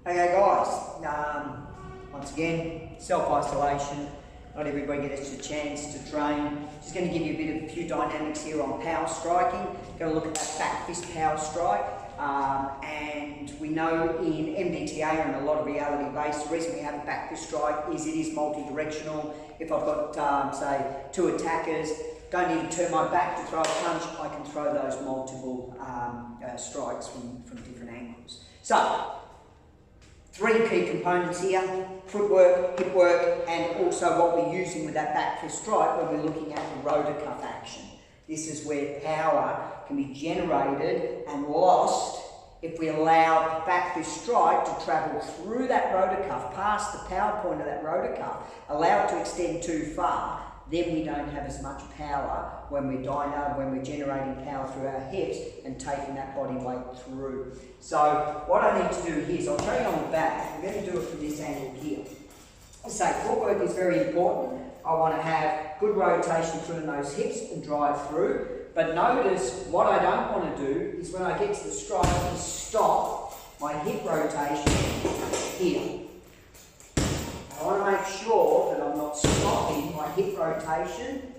Okay guys, once again, self-isolation. Not everybody gets a chance to train. Just going to give you a few dynamics here on power striking. Going to look at that back fist power strike. And we know in MDTA and a lot of reality-based, the reason we have a back fist strike is it is multi-directional. If I've got, say, two attackers, don't need to turn my back to throw a punch, I can throw those multiple strikes from different angles. So, three key components here: footwork, hip work, and also what we're using with that back fist strike when we're looking at the rotor cuff action. This is where power can be generated and lost if we allow the back fist strike to travel through that rotor cuff, past the power point of that rotor cuff, allow it to extend too far. Then we don't have as much power when we're generating power through our hips and taking that body weight through. So what I need to do here is I'll show you on the back. I'm going to do it from this angle here. I say footwork is very important. I want to have good rotation through in those hips and drive through. But notice what I don't want to do is when I get to the strike, is stop my hip rotation here. I want to make sure that I'm not stopping my hip rotation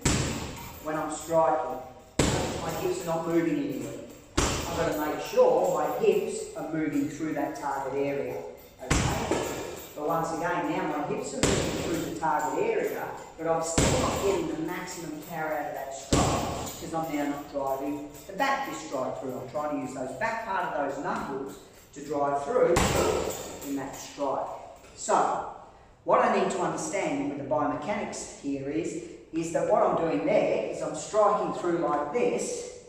when I'm striking. My hips are not moving anywhere. I've got to make sure my hips are moving through that target area. Okay? But once again, now my hips are moving through the target area, but I'm still not getting the maximum power out of that strike because I'm now not driving the back fist strike through. I'm trying to use those back part of those knuckles to drive through in that strike. So, what I need to understand with the biomechanics here is that what I'm doing there is I'm striking through like this,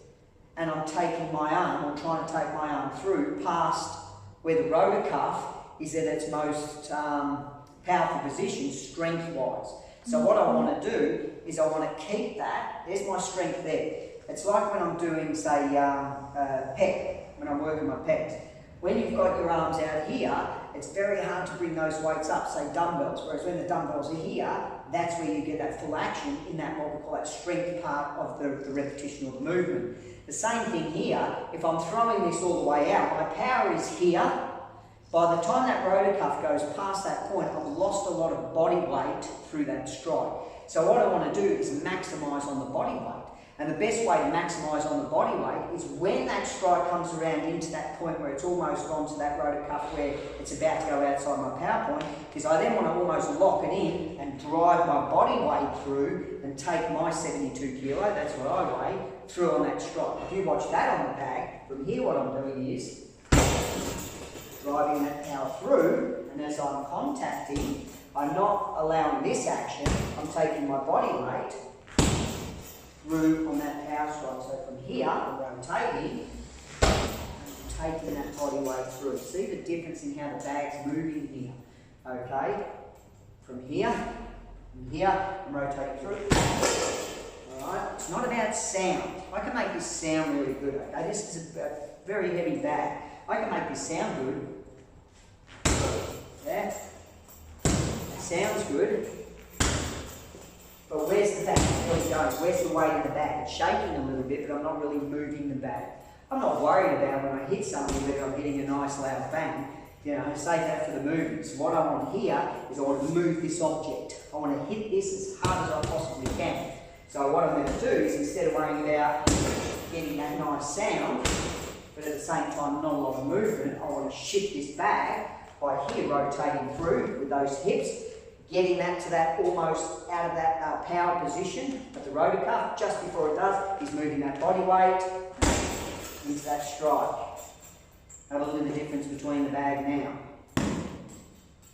and I'm taking my arm, or trying to take my arm through past where the rotor cuff is at its most powerful position, strength-wise. So what I want to do is I want to keep that. There's my strength there. It's like when I'm doing, say, pec, when I'm working my pecs. When you've got your arms out here, it's very hard to bring those weights up, say dumbbells, whereas when the dumbbells are here, that's where you get that full action in that, what we call that strength part of the repetition or the movement. The same thing here, if I'm throwing this all the way out, my power is here. By the time that rotor cuff goes past that point, I've lost a lot of body weight through that strike. So what I want to do is maximise on the body weight. And the best way to maximise on the body weight is when that strike comes around into that point where it's almost gone to that rotor cuff where it's about to go outside my power point, because I then want to almost lock it in and drive my body weight through and take my 72 kilo, that's what I weigh, through on that strike. If you watch that on the bag, from here what I'm doing is driving that power through, and as I'm contacting, I'm not allowing this action, I'm taking my body weight through on that power strike. So from here, I'm rotating, and taking that body weight through. See the difference in how the bag's moving here. Okay? From here, I'm rotating through. Alright? It's not about sound. I can make this sound really good. Okay? This is a very heavy bag. I can make this sound good. Yeah? It sounds good. But where's the bag really going? Where's the weight in the bag? It's shaking a little bit, but I'm not really moving the bag. I'm not worried about when I hit something whether I'm getting a nice loud bang. You know, save that for the movement. So what I want here is I want to move this object. I want to hit this as hard as I possibly can. So what I'm going to do is, instead of worrying about getting that nice sound, but at the same time not a lot of movement, I want to shift this bag by here rotating through with those hips, getting that to that almost out of that power position at the rotor cuff. Just before it does, is moving that body weight into that strike. Have a look at the difference between the bag now.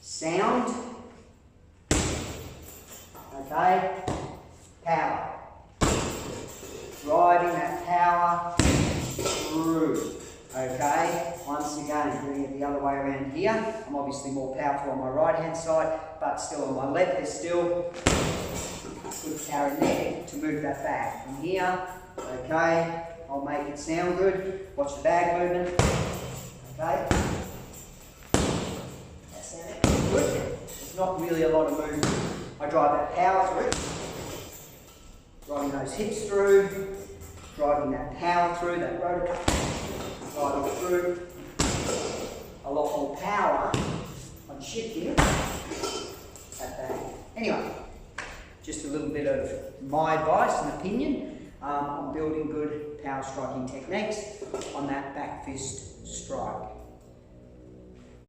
Sound, okay, power. Driving that power through. Okay, once again, doing it the other way around here. I'm obviously more powerful on my right hand side, but still on my left, there's still good power in there to move that back. From here, okay, I'll make it sound good. Watch the bag movement. Okay, that sounded good. It's not really a lot of movement. I drive that power through, driving those hips through, driving that power through, that rotor cuff. Right through. A lot more power on shifting at that. Anyway, just a little bit of my advice and opinion on building good power striking techniques on that back fist strike.